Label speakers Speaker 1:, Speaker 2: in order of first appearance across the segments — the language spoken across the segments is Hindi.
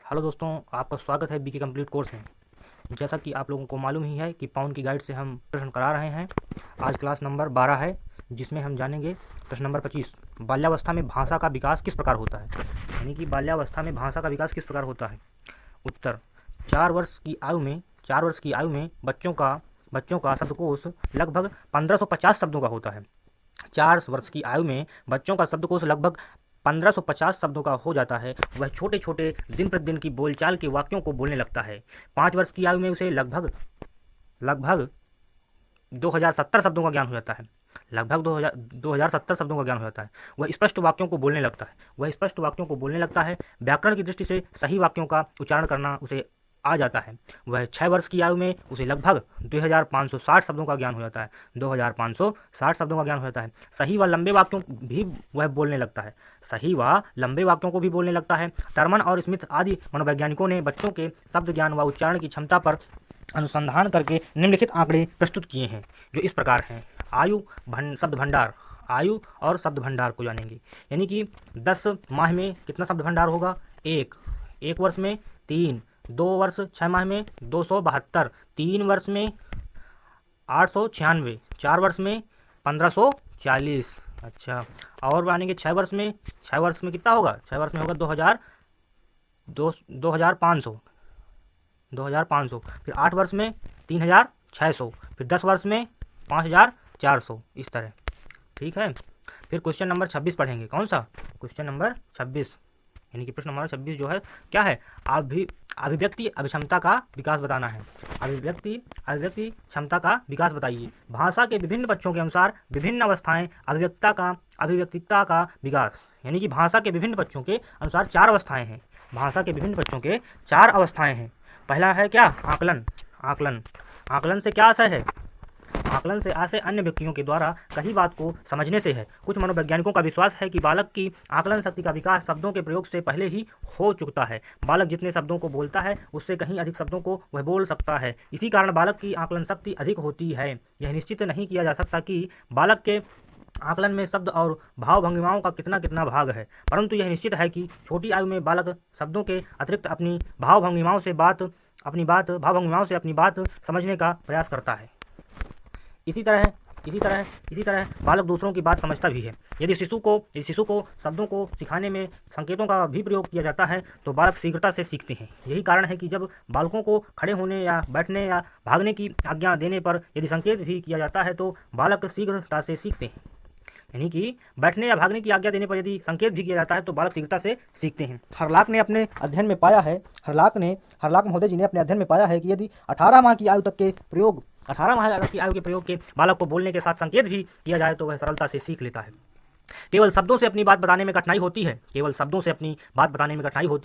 Speaker 1: हेलो दोस्तों, आपका स्वागत है बीके कंप्लीट कोर्स में। जैसा कि आप लोगों को मालूम ही है कि पाउंड की गाइड से हम प्रश्न करा रहे हैं। आज क्लास नंबर 12 है, जिसमें हम जानेंगे प्रश्न नंबर 25। बाल्यावस्था में भाषा का विकास किस प्रकार होता है, यानी कि बाल्यावस्था में भाषा का विकास किस प्रकार होता है। उत्तर, 4 वर्ष की आयु में बच्चों का शब्दकोश लगभग 1550 शब्दों का होता है। 4 वर्ष की आयु में बच्चों का शब्दकोश लगभग 1550 शब्दों का हो जाता है। वह छोटे छोटे दिन प्रतिदिन की बोलचाल के वाक्यों को बोलने लगता है। 5 वर्ष की आयु में उसे लगभग लगभग 2070 शब्दों का ज्ञान हो जाता है। लगभग 2070 शब्दों का ज्ञान हो जाता है। वह स्पष्ट वाक्यों को बोलने लगता है। व्याकरण की दृष्टि से सही वाक्यों का उच्चारण करना उसे आ जाता है। वह 6 वर्ष की आयु में उसे लगभग 2560 शब्दों का ज्ञान हो जाता है। 2560 शब्दों का ज्ञान हो जाता है। सही व लंबे वाक्यों भी वह बोलने लगता है। सही व लंबे वाक्यों को भी बोलने लगता है। टर्मन और स्मिथ आदि मनोवैज्ञानिकों ने बच्चों के शब्द ज्ञान व उच्चारण की क्षमता पर अनुसंधान करके निम्नलिखित आंकड़े प्रस्तुत किए हैं, जो इस प्रकार हैं। आयु और शब्द भंडार को जानेंगे, यानी कि 10 माह में कितना शब्द भंडार होगा। एक वर्ष में 3, 2 वर्ष 6 माह में 272, 3 वर्ष में 896, 4 वर्ष में 1540। अच्छा, और मानेंगे 6 वर्ष में कितना होगा। 6 वर्ष में होगा 2500। फिर 8 वर्ष में 3600, फिर 10 वर्ष में 5400, इस तरह। ठीक है। फिर क्वेश्चन नंबर 26 पढ़ेंगे। कौन सा क्वेश्चन नंबर 26, यानी कि प्रश्न नंबर 26 जो है क्या है, अभिव्यक्ति अभिक्षमता का विकास बताना है। अभिव्यक्ति क्षमता का विकास बताइए। भाषा के विभिन्न पक्षों के अनुसार विभिन्न अवस्थाएं अभिव्यक्तिता का विकास, यानी कि भाषा के विभिन्न पक्षों के अनुसार 4 अवस्थाएं हैं। भाषा के विभिन्न पक्षों के 4 अवस्थाएं हैं। पहला है क्या, आकलन से क्या आशय है। आकलन से आशय अन्य व्यक्तियों के द्वारा कही बात को समझने से है। कुछ मनोवैज्ञानिकों का विश्वास है कि बालक की आकलन शक्ति का विकास शब्दों के प्रयोग से पहले ही हो चुकता है। बालक जितने शब्दों को बोलता है उससे कहीं अधिक शब्दों को वह बोल सकता है। इसी कारण बालक की आकलन शक्ति अधिक होती है। यह निश्चित नहीं किया जा सकता कि बालक के आकलन में शब्द और भाव भंगिमाओं का कितना कितना भाग है, परंतु यह निश्चित है कि छोटी आयु में बालक शब्दों के अतिरिक्त अपनी भाव भंगिमाओं से अपनी बात समझने का प्रयास करता है। इसी तरह बालक दूसरों की बात समझता भी है। यदि शिशु को शब्दों को सिखाने में संकेतों का भी प्रयोग किया जाता है तो बालक शीघ्रता से सीखते हैं। यही कारण है कि जब बालकों को खड़े होने या बैठने या भागने की आज्ञा देने पर यदि संकेत भी किया जाता है तो बालक शीघ्रता से सीखते हैं। यानी कि बैठने या भागने की आज्ञा देने पर यदि संकेत भी किया जाता है तो बालक शीघ्रता से सीखते हैं। हरलाक महोदय जी ने अपने अध्ययन में पाया है कि यदि 18 माह की आयु के प्रयोग के बालक को बोलने के साथ संकेत भी किया जाए तो वह सरलता से सीख लेता है। केवल शब्दों से अपनी बात बताने में कठिनाई होती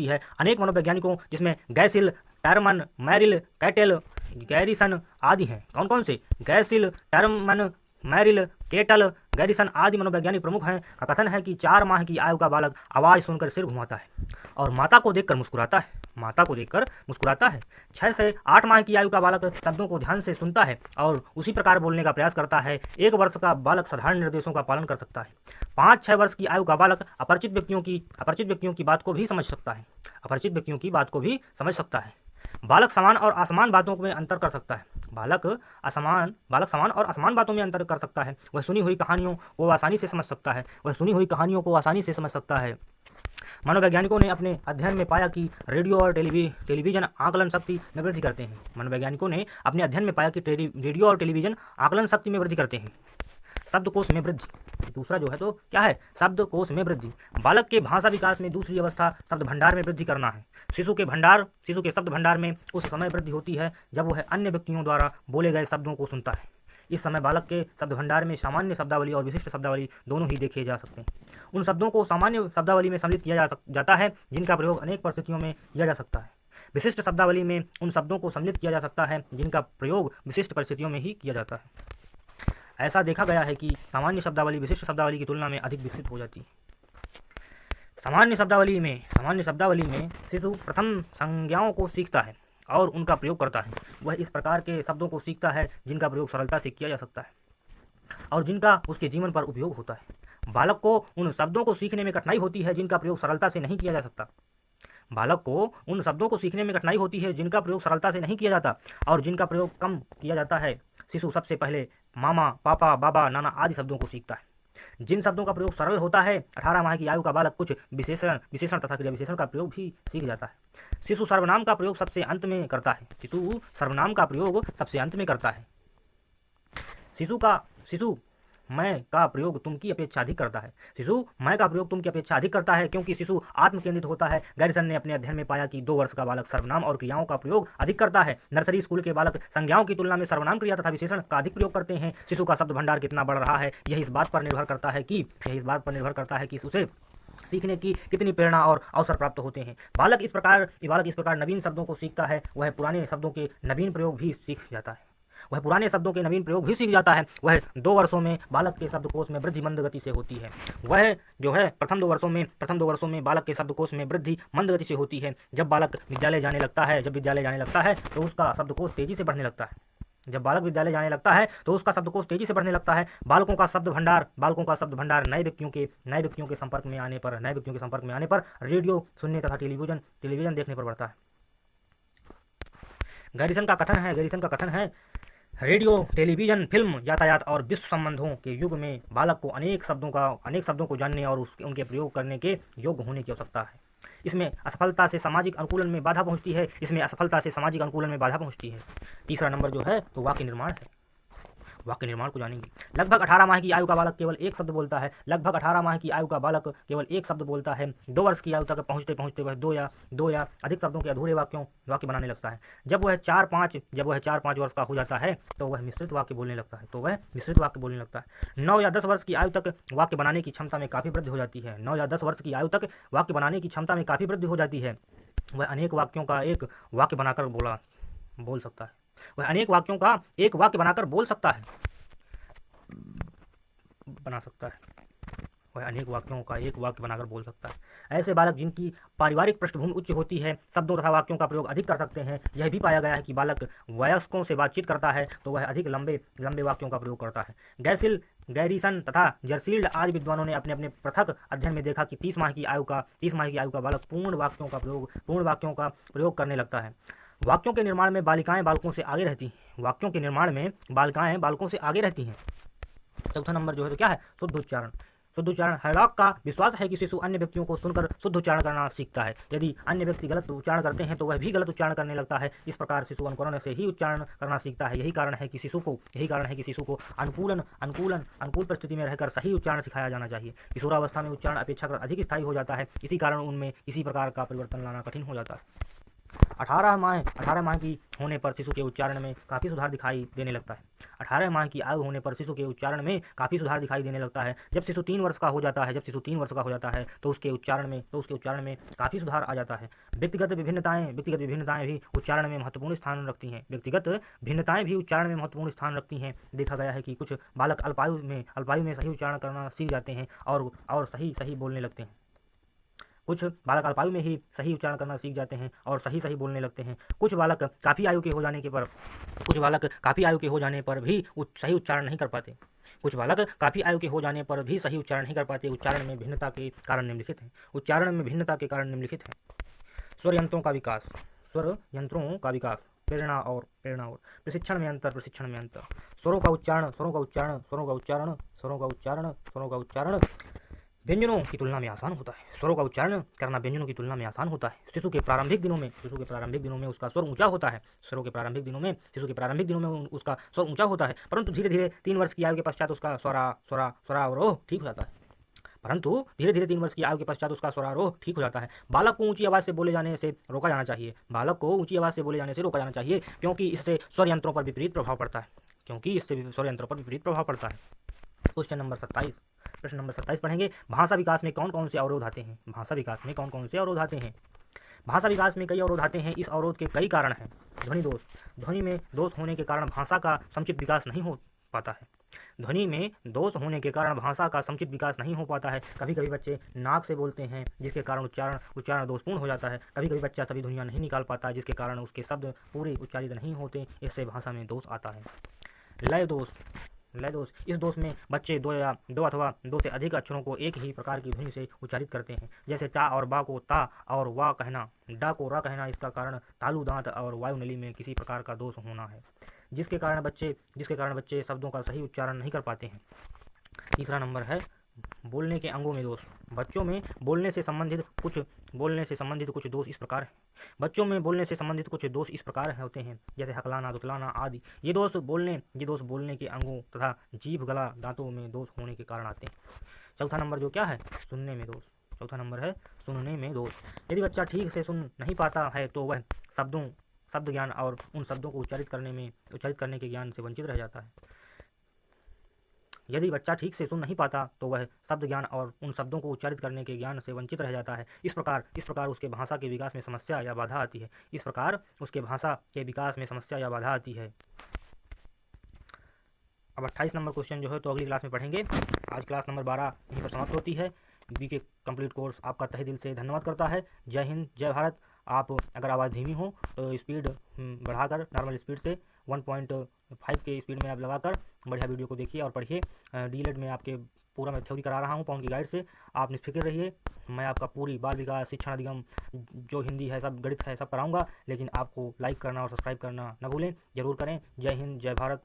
Speaker 1: है। अनेक मनोवैज्ञानिकों, जिसमें गैसिल, टर्मन, मैरिल, कैटेल, गैरिसन आदि हैं। कौन कौन से? गैसिल, टर्मन, मैरिल, केटल, गैरिसन आदि मनोवैज्ञानिक प्रमुख हैं, का कथन है कि 4 माह की आयु का बालक आवाज़ सुनकर सिर घुमाता है और माता को देखकर मुस्कुराता है। 6 से 8 माह की आयु का बालक शब्दों को ध्यान से सुनता है और उसी प्रकार बोलने का प्रयास करता है। 1 वर्ष का बालक साधारण निर्देशों का पालन कर सकता है। 5-6 वर्ष की आयु का बालक अपरिचित व्यक्तियों की बात को भी समझ सकता है। बालक समान और असमान बातों में अंतर कर सकता है। वह सुनी हुई कहानियों को आसानी से समझ सकता है। मनोवैज्ञानिकों ने अपने अध्ययन में पाया कि रेडियो और टेलीविजन आकलन शक्ति में वृद्धि करते हैं। शब्दकोश में वृद्धि, दूसरा जो है तो क्या है, शब्दकोश में वृद्धि। बालक के भाषा विकास में दूसरी अवस्था शब्द भंडार में वृद्धि करना है। शिशु के शब्द भंडार में उस समय वृद्धि होती है जब वह अन्य व्यक्तियों द्वारा बोले गए शब्दों को सुनता है। इस समय बालक के शब्द भंडार में सामान्य शब्दावली और विशिष्ट शब्दावली दोनों ही देखे जा सकते हैं। उन शब्दों को सामान्य शब्दावली में सम्मिलित किया जाता है जिनका प्रयोग अनेक परिस्थितियों में किया जा सकता है। विशिष्ट शब्दावली में उन शब्दों को सम्मिलित किया जा सकता है जिनका प्रयोग विशिष्ट परिस्थितियों में ही किया जाता है। ऐसा देखा गया है कि सामान्य शब्दावली विशिष्ट शब्दावली की तुलना में अधिक विकसित हो जाती है। सामान्य शब्दावली में शिशु प्रथम संज्ञाओं को सीखता है और उनका प्रयोग करता है। वह इस प्रकार के शब्दों को सीखता है जिनका प्रयोग सरलता से किया जा सकता है और जिनका उसके जीवन पर उपयोग होता है। बालक को उन शब्दों को सीखने में कठिनाई होती है जिनका प्रयोग सरलता से नहीं किया जा सकता। बालक को उन शब्दों को सीखने में कठिनाई होती है जिनका प्रयोग सरलता से नहीं किया जाता और जिनका प्रयोग कम किया जाता है। शिशु सबसे पहले मामा, पापा, बाबा, नाना आदि शब्दों को सीखता है। जिन शब्दों का प्रयोग सरल होता है, 18 माह की आयु का बालक कुछ विशेषण तथा क्रिया विशेषण का प्रयोग भी सीख जाता है। शिशु सर्वनाम का प्रयोग सबसे अंत में करता है। शिशु सर्वनाम का प्रयोग सबसे अंत में करता है। शिशु मैं का प्रयोग तुम की अपेक्षा अधिक करता है। शिशु मैं का प्रयोग तुम की अपेक्षा अधिक करता है क्योंकि शिशु आत्म केंद्रित होता है। गैरिसन ने अपने अध्ययन में पाया कि 2 वर्ष का बालक सर्वनाम और क्रियाओं का प्रयोग अधिक करता है। नर्सरी स्कूल के बालक संज्ञाओं की तुलना में सर्वनाम, क्रिया तथा विशेषण का अधिक प्रयोग करते हैं। शिशु का शब्द भंडार कितना बढ़ रहा है यह इस बात पर निर्भर करता है कि उसे सीखने की कितनी प्रेरणा और अवसर प्राप्त होते हैं। बालक इस प्रकार नवीन शब्दों को सीखता है। वह पुराने शब्दों के नवीन प्रयोग भी सीख जाता है। वह 2 वर्षों में बालक के शब्दकोश में वृद्धि मंद गति से होती है। प्रथम 2 वर्षों में बालक के शब्दकोश में वृद्धि मंद गति से होती है। जब बालक विद्यालय जाने लगता है तो उसका शब्दकोश तेजी से बढ़ने लगता है। बालकों का शब्द भंडार नए व्यक्तियों के संपर्क में आने पर रेडियो सुनने तथा टेलीविजन देखने पर बढ़ता है। गैरिसन का कथन है रेडियो, टेलीविजन, फिल्म, यातायात और विश्व संबंधों के युग में बालक को अनेक शब्दों को जानने और उनके प्रयोग करने के योग्य होने की आवश्यकता है। इसमें असफलता से सामाजिक अनुकूलन में बाधा पहुंचती है। तीसरा नंबर जो है तो वाक्य निर्माण है। वाक्य निर्माण को जानेंगे। लगभग 18 माह की आयु का बालक केवल एक शब्द बोलता है। 2 वर्ष की आयु तक पहुंचते वह दो या अधिक शब्दों के अधूरे वाक्य बनाने लगता है। जब वह 4-5 वर्ष का हो जाता है तो वह मिश्रित वाक्य बोलने लगता है। 9 या 10 वर्ष की आयु तक वाक्य बनाने की क्षमता में काफी वृद्धि हो जाती है। वह अनेक वाक्यों का एक वाक्य बनाकर बोल सकता है। ऐसे बालक जिनकी पारिवारिक पृष्ठभूमि उच्च होती है शब्दों तथा वाक्यों का प्रयोग अधिक कर सकते हैं। यह भी पाया गया है कि बालक वयस्कों से बातचीत करता है तो वह अधिक लंबे वाक्यों का प्रयोग करता है। गैरिसन तथा जर्सील्ड आदि विद्वानों ने अपने पृथक अध्ययन में देखा कि 30 माह की आयु का बालक पूर्ण वाक्यों का प्रयोग करने लगता है। वाक्यों के निर्माण में बालिकाएं बालकों से आगे रहती हैं। चौथा नंबर जो है तो क्या है, शुद्ध उच्चारण। हैडॉक का विश्वास है कि शिशु अन्य व्यक्तियों को सुनकर शुद्ध उच्चारण करना सीखता है। यदि अन्य व्यक्ति गलत उच्चारण करते हैं तो वह भी गलत उच्चारण करने लगता है। इस प्रकार शिशु अनुकरण से ही उच्चारण करना सीखता है। यही कारण है कि शिशु को अनुकूल परिस्थिति में रहकर सही उच्चारण सिखाया जाना चाहिए। किशोरावस्था में उच्चारण अपेक्षाकृत अधिक स्थायी हो जाता है। इसी कारण उनमें किसी प्रकार का परिवर्तन लाना कठिन हो जाता है। 18 माह की होने पर शिशु के उच्चारण में काफ़ी सुधार दिखाई देने लगता है। 18 माह की आयु होने पर शिशु के उच्चारण में काफ़ी सुधार दिखाई देने लगता है। जब शिशु 3 वर्ष का हो जाता है तो उसके उच्चारण में काफ़ी सुधार आ जाता है। व्यक्तिगत भिन्नताएं भी उच्चारण में महत्वपूर्ण स्थान रखती हैं। देखा गया है कि कुछ बालक अल्पायु में सही उच्चारण करना सीख जाते हैं और सही बोलने लगते हैं। कुछ बालक अल्पायु में ही सही उच्चारण करना सीख जाते हैं और सही बोलने लगते हैं। कुछ बालक काफ़ी आयु के हो जाने पर भी सही उच्चारण नहीं कर पाते। उच्चारण में भिन्नता के कारण निम्नलिखित हैं। स्वर यंत्रों का विकास, प्रेरणा और प्रशिक्षण में अंतर। स्वरों का उच्चारण व्यंजनों की तुलना में आसान होता है। स्वरों का उच्चारण करना व्यंजनों की तुलना में आसान होता है। शिशु के प्रारंभिक दिनों में उसका स्वर ऊंचा होता है। उसका स्वर ऊंचा होता है, परंतु धीरे धीरे 3 वर्ष की आयु के पश्चात उसका स्वरारोह ठीक हो जाता है। बालक को ऊंची आवाज़ से बोले जाने से रोका जाना चाहिए क्योंकि इससे स्वर यंत्रों पर विपरीत प्रभाव पड़ता है। क्वेश्चन नंबर 27 प्रश्न नंबर 27 पढ़ेंगे। भाषा विकास में कौन कौन से अवरोध आते हैं? भाषा विकास में कई अवरोध आते हैं। इस अवरोध के कई कारण हैं। ध्वनि में दोष होने के कारण भाषा का समुचित विकास नहीं हो पाता है। कभी कभी बच्चे नाक से बोलते हैं जिसके कारण उच्चारण दोषपूर्ण हो जाता है। कभी कभी बच्चा सभी ध्वनियाँ नहीं निकाल पाता जिसके कारण उसके शब्द पूरे उच्चारित नहीं होते। इससे भाषा में दोष आता है। लय दोष लय दोष। इस दोष में बच्चे दो अथवा दो से अधिक अक्षरों को एक ही प्रकार की ध्वनि से उच्चारित करते हैं। जैसे टा और बा को ता और वा कहना, डा को रा कहना। इसका कारण तालु दांत और वायुनली में किसी प्रकार का दोष होना है, जिसके कारण बच्चे शब्दों का सही उच्चारण नहीं कर पाते हैं। तीसरा नंबर है बोलने के अंगों में दोष। बच्चों में बोलने से संबंधित कुछ दोष इस प्रकार हैं। बच्चों में बोलने से संबंधित कुछ दोष इस प्रकार होते हैं, जैसे हकलाना, दुतलाना आदि। ये दोष बोलने के अंगों तथा जीभ, गला, दांतों में दोष होने के कारण आते हैं। चौथा नंबर जो क्या है, सुनने में दोष। चौथा नंबर है सुनने में दोष। यदि बच्चा ठीक से सुन नहीं पाता है तो वह शब्द ज्ञान और उन शब्दों को उच्चारित करने के ज्ञान से वंचित रह जाता है। यदि बच्चा ठीक से सुन नहीं पाता तो वह शब्द ज्ञान और उन शब्दों को उच्चारित करने के ज्ञान से वंचित रह जाता है। इस प्रकार उसके भाषा के विकास में समस्या या बाधा आती है। अब 28 नंबर क्वेश्चन जो है तो अगली क्लास में पढ़ेंगे। आज क्लास नंबर 12 यहीं पर समाप्त होती है। बीके कंप्लीट कोर्स आपका तहे दिल से धन्यवाद करता है। जय हिंद, जय भारत। आप अगर आवाज़ धीमी हो तो स्पीड बढ़ाकर नॉर्मल स्पीड से 1.5 के स्पीड में आप लगाकर बढ़िया वीडियो को देखिए और पढ़िए। डीएलएड में आपके पूरा मैं थ्योरी करा रहा हूँ पवन की गाइड से। आप निष्फिक्र रहिए। मैं आपका पूरी बाल विकास, शिक्षण अधिगम, जो हिंदी है, सब गणित है, सब कराऊंगा। लेकिन आपको लाइक करना और सब्सक्राइब करना न भूलें, जरूर करें। जय हिंद, जय भारत।